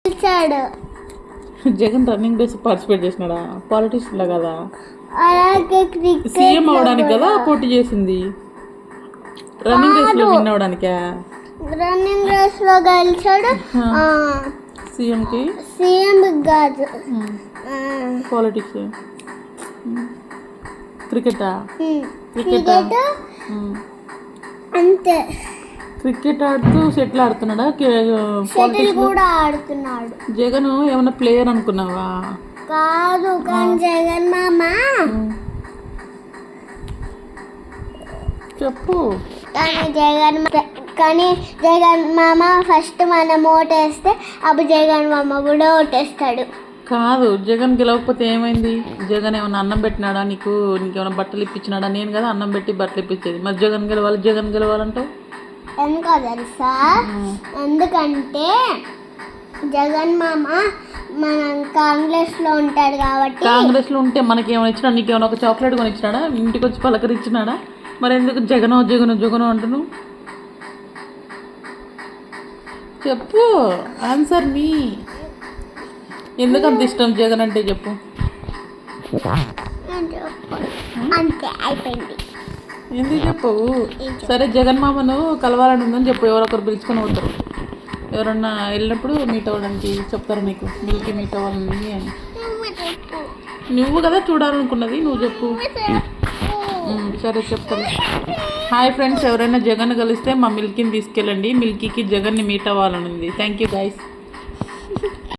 గెలిచాడు. Jagan running race participate చేసినాడా? పాలిటిషియన్లా కదా, అలాగే సీఎం అవడానికి కదా పోటీ చేసింది. రన్నింగ్ రేస్ లో విన్ అవడానికా? రన్నింగ్ రేస్ లో గెలిచాడు. సీఎం కాదు, పాలిటిక్స్. క్రికెటా? క్రికెట్ అంతే. క్రికెట్ ఆడుతూ షటిల్ ఆడుతున్నాడా? షటిల్ కూడా ఆడుతున్నాడు. జగన్ ఏమన్నా ప్లేయర్ అనుకున్నావా? కాదు, కానీ జగన్ మామ చెప్పు. కానీ జగన్ మామ ఫస్ట్ మనం ఓటేస్తే అప్పుడు జగన్ మామ కూడా ఓటేస్తాడు. కాదు, జగన్ గెలవకపోతే ఏమైంది? జగన్ ఏమన్నా అన్నం పెట్టినాడా నీకేమైనా బట్టలు ఇప్పించినాడా? నేను కదా అన్నం పెట్టి బట్టలు ఇప్పించేది. మరి జగన్ గెలవాలంటావు ఎందుకో తెలుసా? ఎందుకంటే జగన్ మామ మనం కాంగ్రెస్ లో ఉంటాడు కాబట్టి. కాంగ్రెస్ లో ఉంటే మనకి ఏమైనా ఇచ్చినా? నీకేమైనా ఒక చాక్లెట్ కొని ఇచ్చినాడా? ఇంటికి వచ్చి పలకరించినాడా? మరి ఎందుకు జగనో అంటున్నావు? చెప్పు, ఆన్సర్ మీ. ఎందుకు అంత ఇష్టం జగన్ అంటే చెప్పు. అంతే, అయిపోయింది. ఎందుకు చెప్పవు? సరే, జగన్ మామను కలవాలని ఉందని చెప్పు. ఎవరొకరు పిలుచుకొని పోతారు. ఎవరన్నా వెళ్ళినప్పుడు మీట్ అవ్వడానికి చెప్తారు నీకు. మిల్కీ మీట్ అవ్వాలని అని. నువ్వు కదా చూడాలనుకున్నది, నువ్వు చెప్పు. సరే, చెప్తాను. హాయ్ ఫ్రెండ్స్, ఎవరైనా జగన్ కలిస్తే మా మిల్కీని తీసుకెళ్ళండి. మిల్కీకి జగన్ని మీట్ అవ్వాలని ఉంది. Thank you guys.